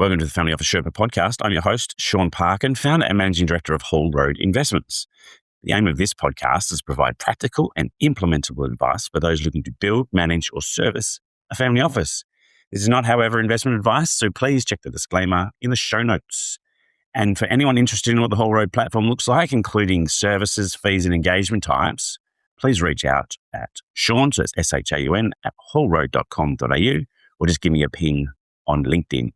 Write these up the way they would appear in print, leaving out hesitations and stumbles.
Welcome to the Family Office Sherpa podcast. I'm your host, Shaun Parkin, founder and managing director of Whole Road Investments. The aim of this podcast is to provide practical and implementable advice for those looking to build, manage, or service a family office. This is not, however, investment advice, so please check the disclaimer in the show notes. And for anyone interested in what the Whole Road platform looks like, including services, fees, and engagement types, please reach out at Shaun, so it's SHAUN, at wholeroad.com.au, or just give me a ping on LinkedIn.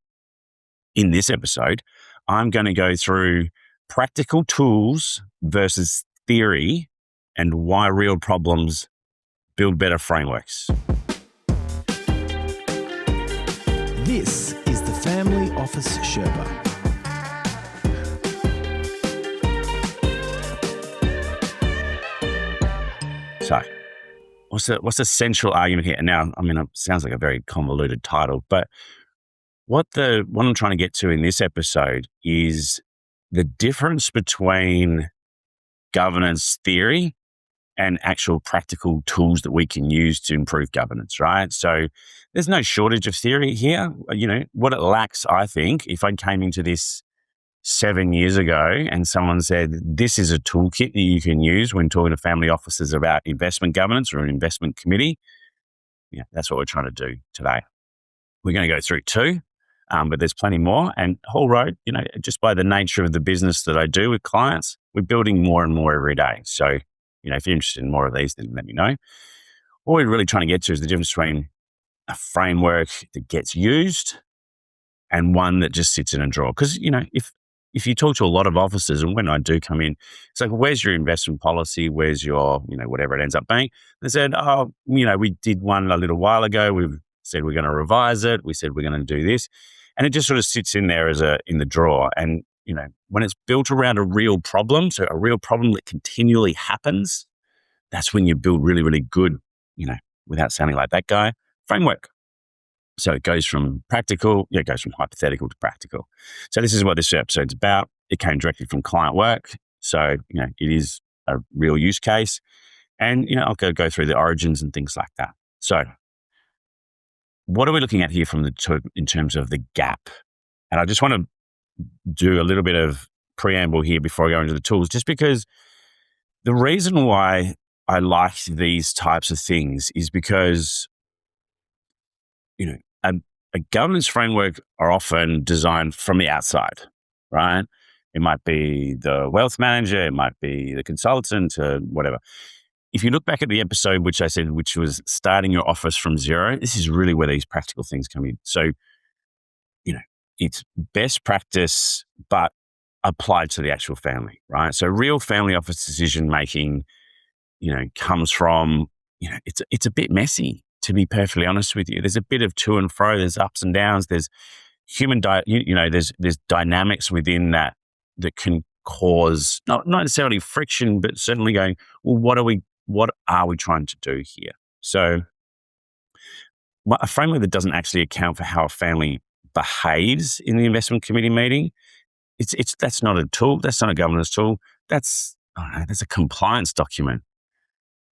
In this episode, I'm going to go through practical tools versus theory and why real problems build better frameworks. This is the Family Office Sherpa. So, what's the central argument here? Now, I mean, it sounds like a very convoluted title, but what I'm trying to get to in this episode is the difference between governance theory and actual practical tools that we can use to improve governance, right? So there's no shortage of theory here. You know, what it lacks, I think, if I came into this 7 years ago and someone said, this is a toolkit that you can use when talking to family offices about investment governance or an investment committee, yeah, that's what we're trying to do today. We're going to go through two. But there's plenty more. And Whole Road, you know, just by the nature of the business that I do with clients, we're building more and more every day. So, you know, if you're interested in more of these, then let me know. What we're really trying to get to is the difference between a framework that gets used and one that just sits in a drawer. Because, you know, if you talk to a lot of officers, and when I do come in, it's like, where's your investment policy? Where's your, you know, whatever it ends up being? They said, oh, you know, we did one a little while ago. We've said we're going to revise it. We said we're going to do this. And it just sort of sits in there in the drawer. And, you know, when it's built around a real problem, so a real problem that continually happens, that's when you build really, really good, you know, without sounding like that guy, framework. So it goes from hypothetical to practical. So this is what this episode's about. It came directly from client work. So, you know, it is a real use case. And, you know, I'll go through the origins and things like that. So what are we looking at here in terms of the gap? And I just want to do a little bit of preamble here before I go into the tools, just because the reason why I like these types of things is because, you know, a governance framework are often designed from the outside, right? It might be the wealth manager, it might be the consultant, or whatever. If you look back at the episode, which I said, which was starting your office from zero, this is really where these practical things come in. So, you know, it's best practice, but applied to the actual family, right? So real family office decision-making, you know, comes from, you know, it's a bit messy, to be perfectly honest with you. There's a bit of to and fro, there's ups and downs, there's there's dynamics within that can cause, not necessarily friction, but certainly going, well, what are we trying to do here? So a framework that doesn't actually account for how a family behaves in the investment committee meeting, that's not a tool. That's not a governance tool. That's a compliance document.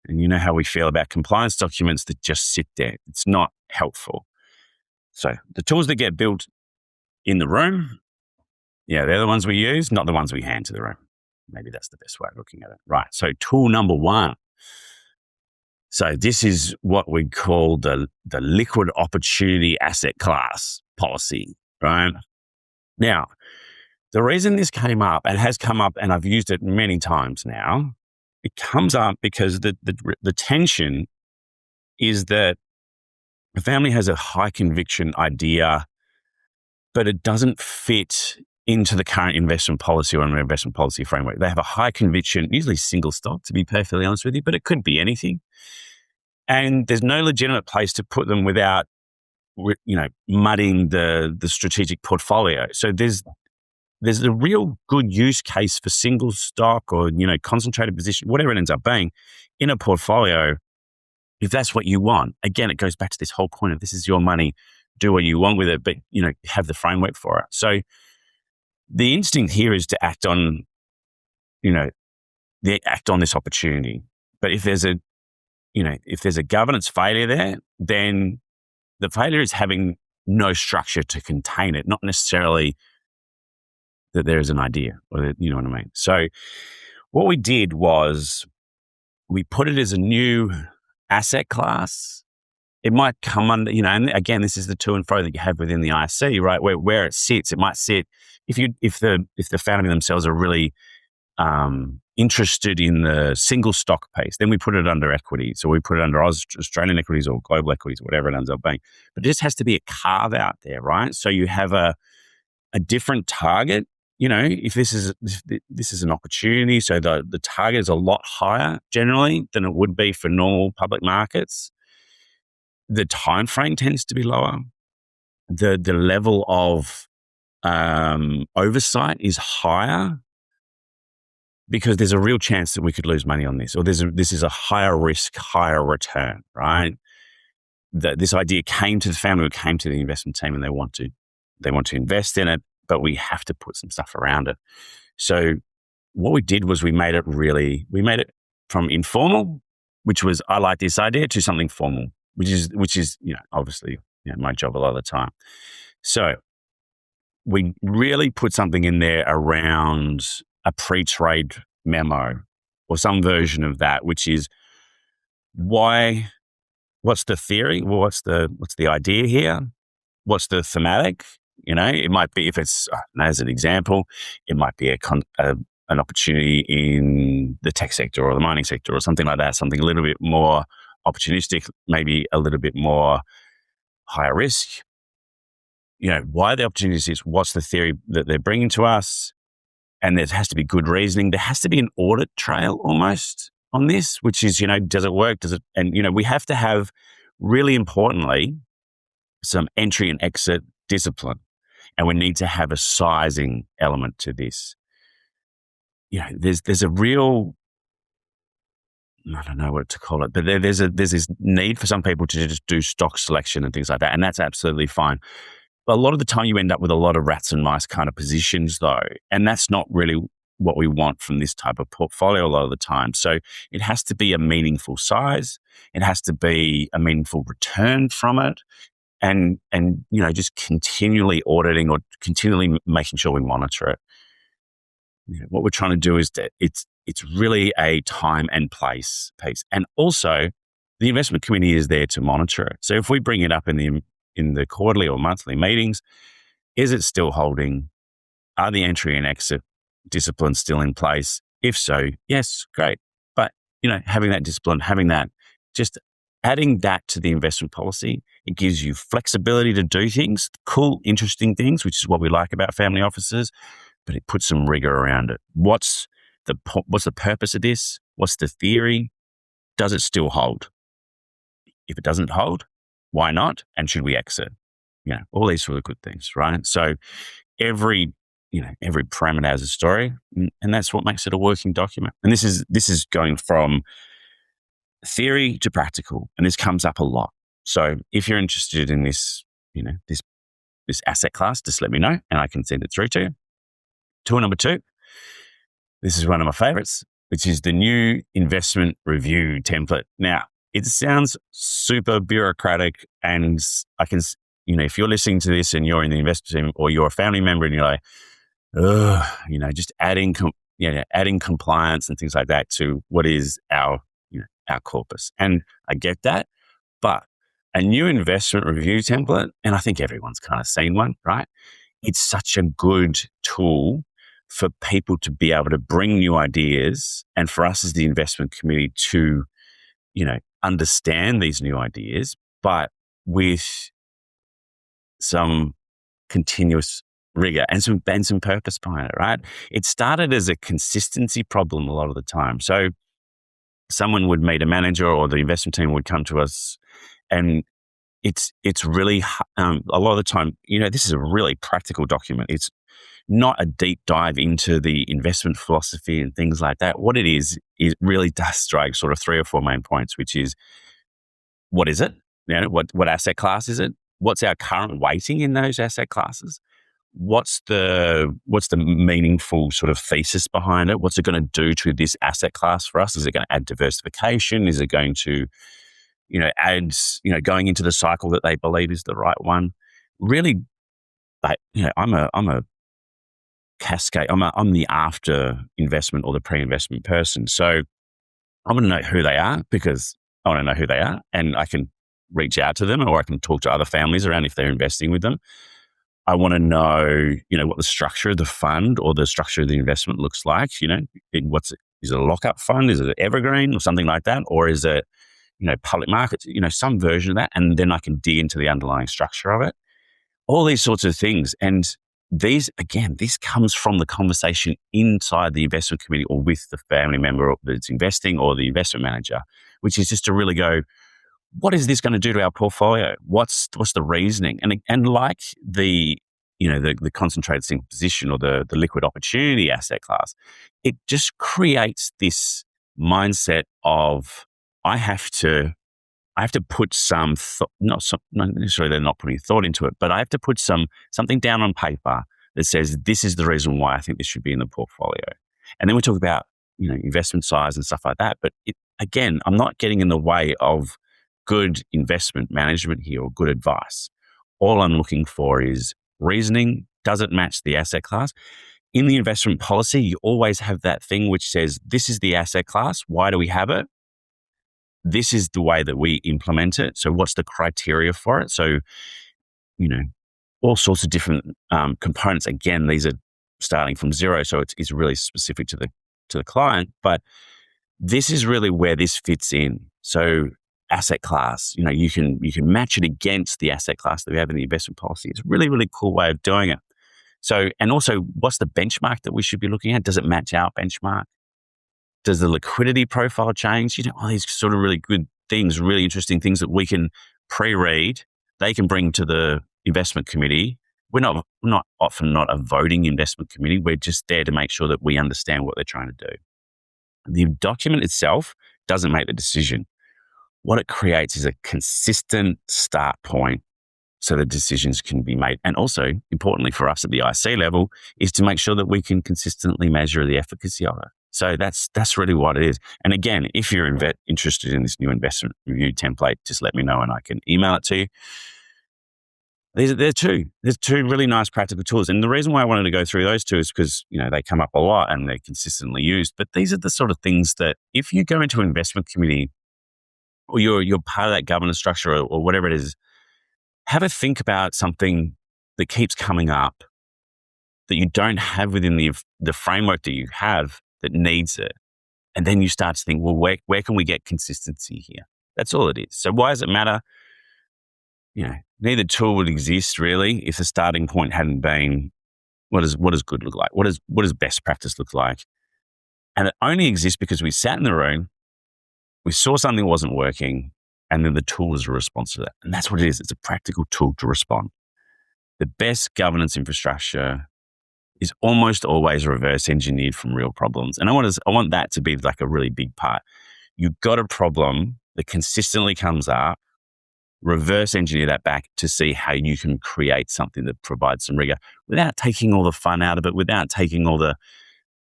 And you know how we feel about compliance documents that just sit there. It's not helpful. So the tools that get built in the room, yeah, they're the ones we use, not the ones we hand to the room. Maybe that's the best way of looking at it. Right. So tool number one. So this is what we call the liquid opportunity asset class policy, right? Now, the reason this came up, and has come up, and I've used it many times now, it comes up because the tension is that the family has a high conviction idea, but it doesn't fit into the current investment policy or an investment policy framework. They have a high conviction, usually single stock, to be perfectly honest with you, but it could be anything. And there's no legitimate place to put them without, you know, muddying the strategic portfolio. So there's a real good use case for single stock or, you know, concentrated position, whatever it ends up being in a portfolio, if that's what you want. Again, it goes back to this whole point of this is your money, do what you want with it, but, you know, have the framework for it. So the instinct here is to act on, you know, this opportunity. But if there's a governance failure there, then the failure is having no structure to contain it, not necessarily that there is an idea, or that, you know what I mean? So what we did was we put it as a new asset class. It might come under, and again, this is the to and fro that you have within the ISC, right? Where it sits, it might sit if the family themselves are really interested in the single stock piece, then we put it under equities, or we put it under Australian equities or global equities, or whatever it ends up being. But it just has to be a carve out there, right? So you have a different target. If this is an opportunity, so the target is a lot higher generally than it would be for normal public markets. The time frame tends to be lower. The level of oversight is higher, because there's a real chance that we could lose money on this, or this is a higher risk, higher return, right? This idea came to the family, or came to the investment team, and they want to invest in it, but we have to put some stuff around it. So what we did was we made it from informal, which was, I like this idea, to something formal, which is obviously my job a lot of the time. So we really put something in there around a pre-trade memo, or some version of that, which is what's the theory? Well, what's the idea here? What's the thematic? It might be, if it's, as an example, it might be an opportunity in the tech sector or the mining sector or something like that, something a little bit more opportunistic, maybe a little bit more higher risk. Why the opportunities is, what's the theory that they're bringing to us? And there has to be good reasoning. There has to be an audit trail almost on this, which is, does it work? Does it? And, we have to have, really importantly, some entry and exit discipline. And we need to have a sizing element to this. There's a real, I don't know what to call it, but there's this need for some people to just do stock selection and things like that. And that's absolutely fine. But a lot of the time you end up with a lot of rats and mice kind of positions though. And that's not really what we want from this type of portfolio a lot of the time. So it has to be a meaningful size. It has to be a meaningful return from it. And just continually auditing, or continually making sure we monitor it. What we're trying to do is that it's really a time and place piece. And also the investment committee is there to monitor it. So if we bring it up in the quarterly or monthly meetings, is it still holding? Are the entry and exit disciplines still in place? If so, yes, great. But, having that discipline, having that, just adding that to the investment policy, it gives you flexibility to do things, cool, interesting things, which is what we like about family offices, but it puts some rigor around it. What's the purpose of this? What's the theory? Does it still hold? If it doesn't hold, why not? And should we exit? All these sort of good things, right? So every parameter has a story, and that's what makes it a working document. And this is going from theory to practical, and this comes up a lot. So if you're interested in this, this asset class, just let me know and I can send it through to you. Tool number 2, this is one of my favorites, which is the new investment review template. Now, it sounds super bureaucratic, and I can, if you're listening to this and you're in the investment team, or you're a family member and you're like, just adding compliance and things like that to what is our corpus. And I get that, but a new investment review template, and I think everyone's kind of seen one, right? It's such a good tool for people to be able to bring new ideas, and for us as the investment committee to, understand these new ideas, but with some continuous rigor and some purpose behind it, right? It started as a consistency problem a lot of the time. So someone would meet a manager, or the investment team would come to us, and it's really, a lot of the time, this is a really practical document. It's not a deep dive into the investment philosophy and things like that. What it is, it really does strike sort of 3 or 4 main points, which is, what is it? What asset class is it? What's our current weighting in those asset classes? What's the meaningful sort of thesis behind it? What's it going to do to this asset class for us? Is it going to add diversification? Is it going to, add, going into the cycle that they believe is the right one? really, I'm a cascade. I'm the after investment or the pre-investment person. So I want to know who they are because I want to know who they are, and I can reach out to them, or I can talk to other families around if they're investing with them. I want to know, what the structure of the fund or the structure of the investment looks like. Is it a lockup fund? Is it an evergreen or something like that? Or is it, public markets, some version of that. And then I can dig into the underlying structure of it. All these sorts of things. And this comes from the conversation inside the investment committee or with the family member that's investing or the investment manager, which is just to really go, what is this going to do to our portfolio? What's the reasoning? And like the concentrated single position or the liquid opportunity asset class, it just creates this mindset of I have to put some not necessarily they're not putting thought into it, but I have to put something down on paper that says this is the reason why I think this should be in the portfolio. And then we talk about investment size and stuff like that. But again, I'm not getting in the way of good investment management here or good advice. All I'm looking for is reasoning. Does it match the asset class? In the investment policy, you always have that thing which says, this is the asset class. Why do we have it? This is the way that we implement it. So what's the criteria for it? So, all sorts of different components. Again, these are starting from zero. So it's really specific to the client, but this is really where this fits in. So asset class, you can match it against the asset class that we have in the investment policy. It's a really, really cool way of doing it. So, and also what's the benchmark that we should be looking at? Does it match our benchmark? Does the liquidity profile change? All these sort of really good things, really interesting things that we can pre-read. They can bring to the investment committee. We're not often not a voting investment committee. We're just there to make sure that we understand what they're trying to do. The document itself doesn't make the decision. What it creates is a consistent start point so the decisions can be made. And also, importantly for us at the IC level, is to make sure that we can consistently measure the efficacy of it. So that's really what it is. And again, if you're interested in this new investment review template, just let me know and I can email it to you. There's two really nice practical tools. And the reason why I wanted to go through those two is because, they come up a lot and they're consistently used. But these are the sort of things that if you go into an investment committee or you're part of that governance structure or whatever it is, have a think about something that keeps coming up that you don't have within the framework that you have that needs it. And then you start to think, well, where can we get consistency here? That's all it is. So why does it matter? Neither tool would exist really if the starting point hadn't been what does good look like? What does best practice look like? And it only exists because we sat in the room, we saw something wasn't working, and then the tool is a response to that. And that's what it is. It's a practical tool to respond. The best governance infrastructure is almost always reverse engineered from real problems. And I want that to be like a really big part. You've got a problem that consistently comes up, reverse engineer that back to see how you can create something that provides some rigor without taking all the fun out of it, without taking all the,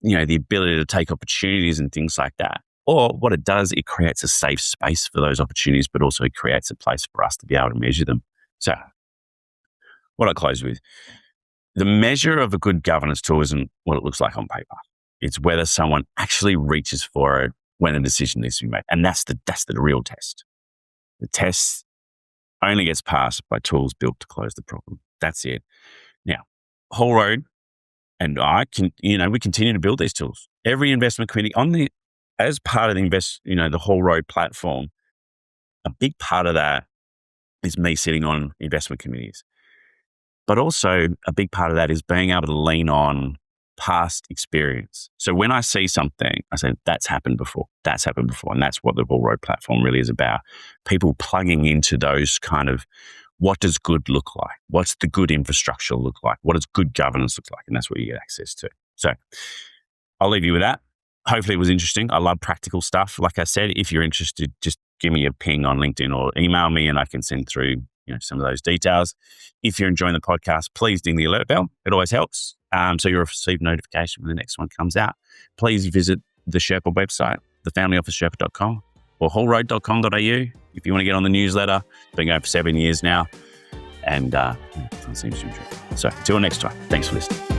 the ability to take opportunities and things like that. Or what it does, it creates a safe space for those opportunities, but also it creates a place for us to be able to measure them. So what I close with, the measure of a good governance tool isn't what it looks like on paper. It's whether someone actually reaches for it when a decision needs to be made. And that's the real test. The test only gets passed by tools built to close the problem. That's it. Now, Whole Road and we continue to build these tools. Every investment committee as part of the Whole Road platform, a big part of that is me sitting on investment committees. But also a big part of that is being able to lean on past experience. So when I see something, I say, that's happened before. And that's what the Whole Road platform really is about. People plugging into those kind of, what does good look like? What's the good infrastructure look like? What does good governance look like? And that's what you get access to. So I'll leave you with that. Hopefully it was interesting. I love practical stuff. Like I said, if you're interested, just give me a ping on LinkedIn or email me and I can send through some of those details. If you're enjoying the podcast, please ding the alert bell. It always helps. So you'll receive notification when the next one comes out. Please visit the Sherpa website, thefamilyofficesherpa.com or wholeroad.com.au if you want to get on the newsletter. It's been going for 7 years now. and it seems to be true. So, till next time, thanks for listening.